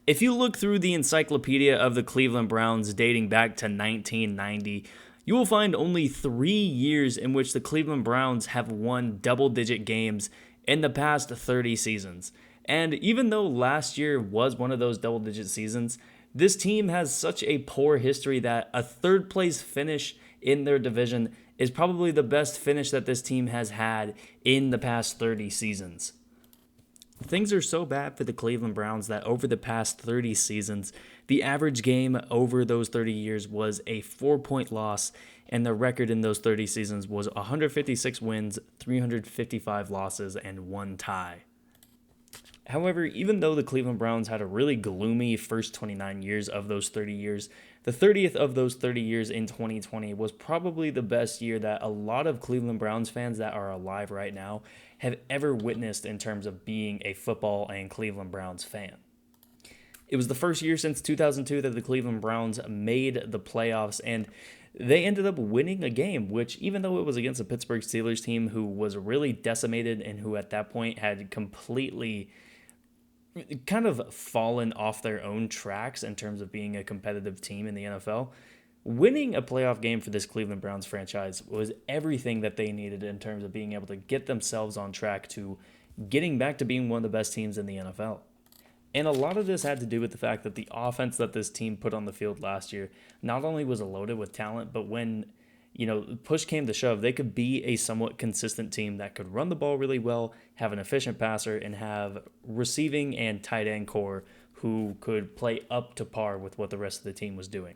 If you look through the encyclopedia of the Cleveland Browns dating back to 1990, you will find only 3 years in which the Cleveland Browns have won double-digit games in the past 30 seasons. And even though last year was one of those double-digit seasons, this team has such a poor history that a third-place finish in their division is probably the best finish that this team has had in the past 30 seasons. Things are so bad for the Cleveland Browns that over the past 30 seasons, the average game over those 30 years was a 4-point loss, and the record in those 30 seasons was 156 wins, 355 losses, and 1 tie. However, even though the Cleveland Browns had a really gloomy first 29 years of those 30 years, the 30th of those 30 years in 2020 was probably the best year that a lot of Cleveland Browns fans that are alive right now have ever witnessed in terms of being a football and Cleveland Browns fan. It was the first year since 2002 that the Cleveland Browns made the playoffs, and they ended up winning a game, which even though it was against a Pittsburgh Steelers team who was really decimated and who at that point had completely kind of fallen off their own tracks in terms of being a competitive team in the NFL, winning a playoff game for this Cleveland Browns franchise was everything that they needed in terms of being able to get themselves on track to getting back to being one of the best teams in the NFL. And a lot of this had to do with the fact that the offense that this team put on the field last year not only was loaded with talent, but when push came to shove, they could be a somewhat consistent team that could run the ball really well, have an efficient passer, and have receiving and tight end core who could play up to par with what the rest of the team was doing.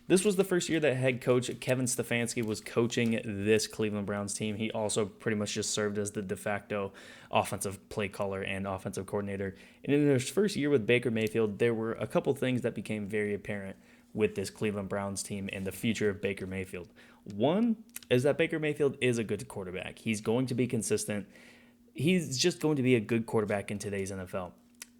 This was the first year that head coach Kevin Stefanski was coaching this Cleveland Browns team. He also pretty much just served as the de facto offensive play caller and offensive coordinator. And in his first year with Baker Mayfield, there were a couple things that became very apparent with this Cleveland Browns team and the future of Baker Mayfield. One is that Baker Mayfield is a good quarterback. He's going to be consistent. He's just going to be a good quarterback in today's NFL.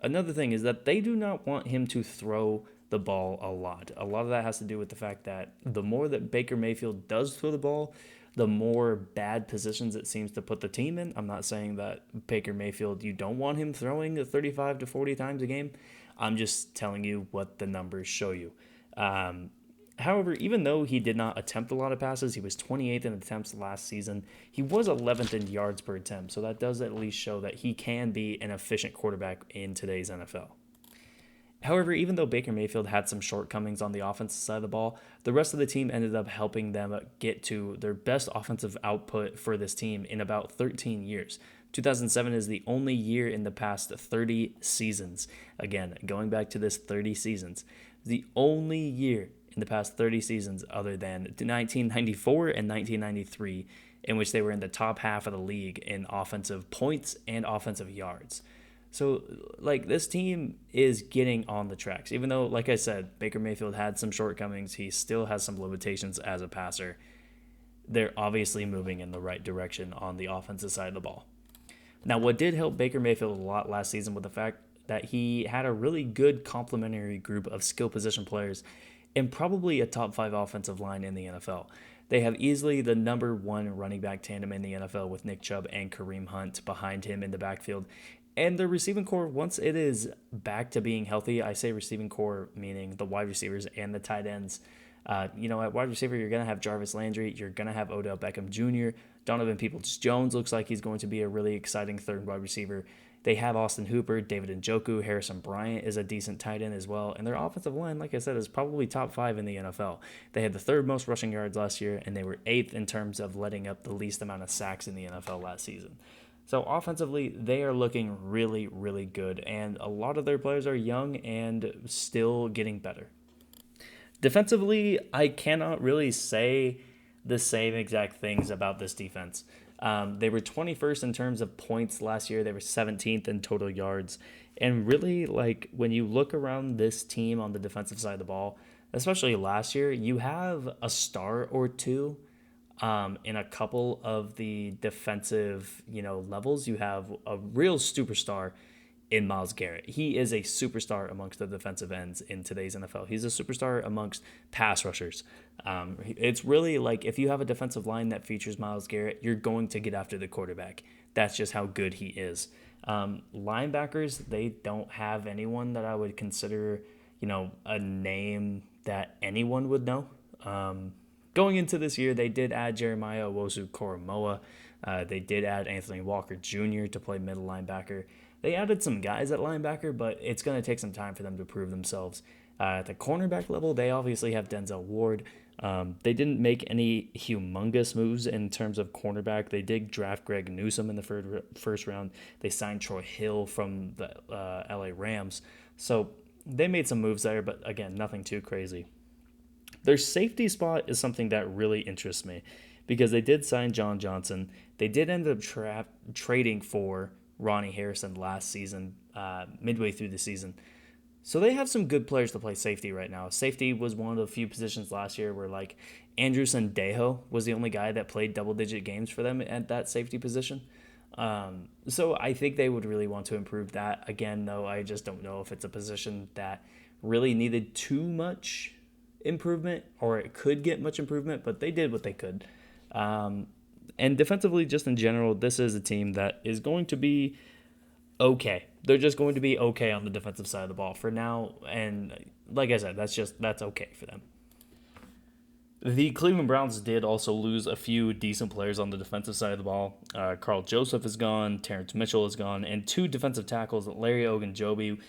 Another thing is that they do not want him to throw the ball a lot. A lot of that has to do with the fact that the more that Baker Mayfield does throw the ball, the more bad positions it seems to put the team in. I'm not saying that Baker Mayfield, you don't want him throwing 35 to 40 times a game. I'm just telling you what the numbers show you. However, even though he did not attempt a lot of passes, he was 28th in attempts last season. He was 11th in yards per attempt, so that does at least show that he can be an efficient quarterback in today's NFL. However, even though Baker Mayfield had some shortcomings on the offensive side of the ball, the rest of the team ended up helping them get to their best offensive output for this team in about 13 years. 2007 is the only year in the past 30 seasons. Again, going back to this 30 seasons, the only year in the past 30 seasons other than 1994 and 1993 in which they were in the top half of the league in offensive points and offensive yards. So, this team is getting on the tracks. Even though, like I said, Baker Mayfield had some shortcomings, he still has some limitations as a passer. They're obviously moving in the right direction on the offensive side of the ball. Now, what did help Baker Mayfield a lot last season was the fact that he had a really good complementary group of skill position players and probably a top 5 offensive line in the NFL. They have easily the number 1 running back tandem in the NFL with Nick Chubb and Kareem Hunt behind him in the backfield. And the receiving core, once it is back to being healthy, I say receiving core meaning the wide receivers and the tight ends. At wide receiver, you're going to have Jarvis Landry. You're going to have Odell Beckham Jr. Donovan Peoples-Jones looks like he's going to be a really exciting third wide receiver. They have Austin Hooper, David Njoku, Harrison Bryant is a decent tight end as well. And their offensive line, like I said, is probably top 5 in the NFL. They had the 3rd most rushing yards last year, and they were 8th in terms of letting up the least amount of sacks in the NFL last season. So offensively, they are looking really, really good, and a lot of their players are young and still getting better. Defensively, I cannot really say the same exact things about this defense. They were 21st in terms of points last year. They were 17th in total yards. And really, when you look around this team on the defensive side of the ball, especially last year, you have a star or two in a couple of the defensive, levels. You have a real superstar in Myles Garrett. He is a superstar amongst the defensive ends in today's NFL. He's a superstar amongst pass rushers. It's really if you have a defensive line that features Myles Garrett, you're going to get after the quarterback. That's just how good he is. Linebackers, they don't have anyone that I would consider, a name that anyone would know. Going into this year, they did add Jeremiah Owusu-Koramoah. They did add Anthony Walker Jr. to play middle linebacker. They added some guys at linebacker, but it's going to take some time for them to prove themselves. At the cornerback level, they obviously have Denzel Ward. They didn't make any humongous moves in terms of cornerback. They did draft Greg Newsome in the first round. They signed Troy Hill from the LA Rams. So they made some moves there, but again, nothing too crazy. Their safety spot is something that really interests me because they did sign John Johnson. They did end up trading for Ronnie Harrison last season, midway through the season. So they have some good players to play safety right now. Safety was one of the few positions last year where like Andrew Sendejo was the only guy that played double-digit games for them at that safety position. So I think they would really want to improve that. Again, though, I just don't know if it's a position that really needed too much improvement or it could get much improvement, but they did what they could. And defensively, just in general, this is a team that is going to be okay. They're just going to be okay on the defensive side of the ball for now. And like I said, that's okay for them. The Cleveland Browns did also lose a few decent players on the defensive side of the ball. Carl Joseph is gone, Terrence Mitchell is gone, and two defensive tackles, Larry Ogunjobi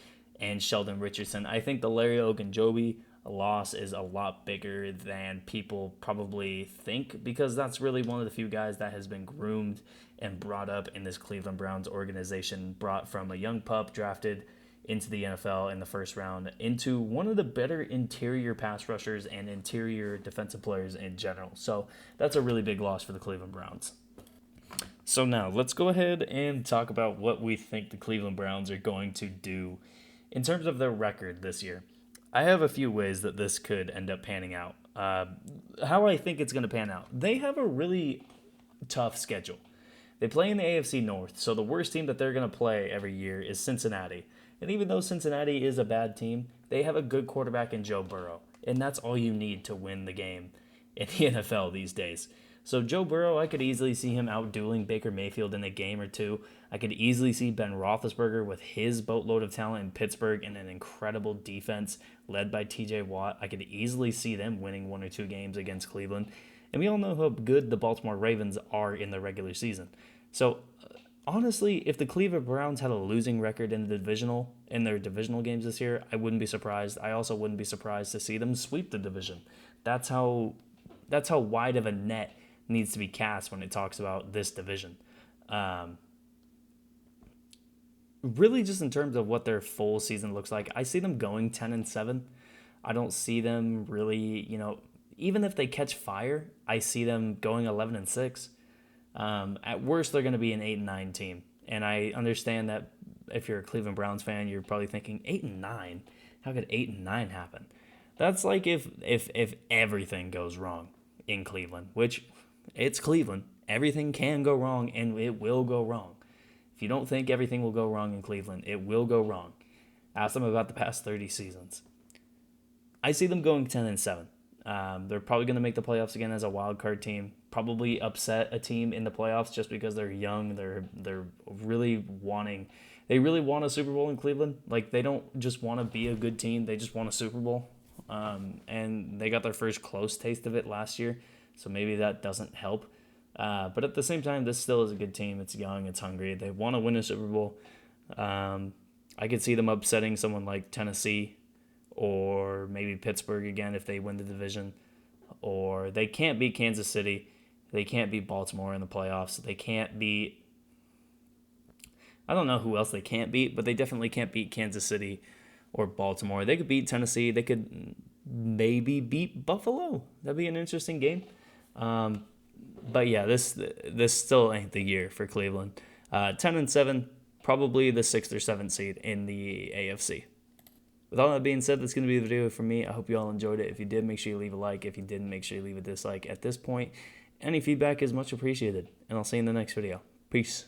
and Sheldon Richardson. I think the Larry Ogunjobi loss is a lot bigger than people probably think because that's really one of the few guys that has been groomed and brought up in this Cleveland Browns organization, brought from a young pup drafted into the NFL in the first round into one of the better interior pass rushers and interior defensive players in general. So that's a really big loss for the Cleveland Browns. So now let's go ahead and talk about what we think the Cleveland Browns are going to do in terms of their record this year. I have a few ways that this could end up panning out. How I think it's going to pan out. They have a really tough schedule. They play in the AFC North, so the worst team that they're going to play every year is Cincinnati. And even though Cincinnati is a bad team, they have a good quarterback in Joe Burrow. And that's all you need to win the game in the NFL these days. So Joe Burrow, I could easily see him out-dueling Baker Mayfield in a game or two. I could easily see Ben Roethlisberger with his boatload of talent in Pittsburgh and an incredible defense led by TJ Watt. I could easily see them winning one or two games against Cleveland. And we all know how good the Baltimore Ravens are in the regular season. So honestly, if the Cleveland Browns had a losing record in their divisional games this year, I wouldn't be surprised. I also wouldn't be surprised to see them sweep the division. That's how wide of a net needs to be cast when it talks about this division. Really, just in terms of what their full season looks like, I see them going 10-7. I don't see them really, even if they catch fire, I see them going 11-6. At worst, they're going to be an 8-9 team. And I understand that if you're a Cleveland Browns fan, you're probably thinking 8-9. How could 8-9 happen? That's like if everything goes wrong in Cleveland, which it's Cleveland. Everything can go wrong, and it will go wrong. If you don't think everything will go wrong in Cleveland, it will go wrong. Ask them about the past 30 seasons. I see them going 10-7. They're probably going to make the playoffs again as a wild card team. Probably upset a team in the playoffs just because they're young. They're really wanting. They really want a Super Bowl in Cleveland. Like, they don't just want to be a good team. They just want a Super Bowl. And they got their first close taste of it last year. So maybe that doesn't help. But at the same time, this still is a good team. It's young. It's hungry. They want to win a Super Bowl. I could see them upsetting someone like Tennessee or maybe Pittsburgh again if they win the division. Or they can't beat Kansas City. They can't beat Baltimore in the playoffs. They can't beat... I don't know who else they can't beat, but they definitely can't beat Kansas City or Baltimore. They could beat Tennessee. They could maybe beat Buffalo. That'd be an interesting game. But yeah, this still ain't the year for Cleveland. 10-7, probably the 6th or 7th seed in the AFC. With all that being said, that's going to be the video from me. I hope you all enjoyed it. If you did, make sure you leave a like. If you didn't, make sure you leave a dislike. At this point, any feedback is much appreciated. And I'll see you in the next video. Peace.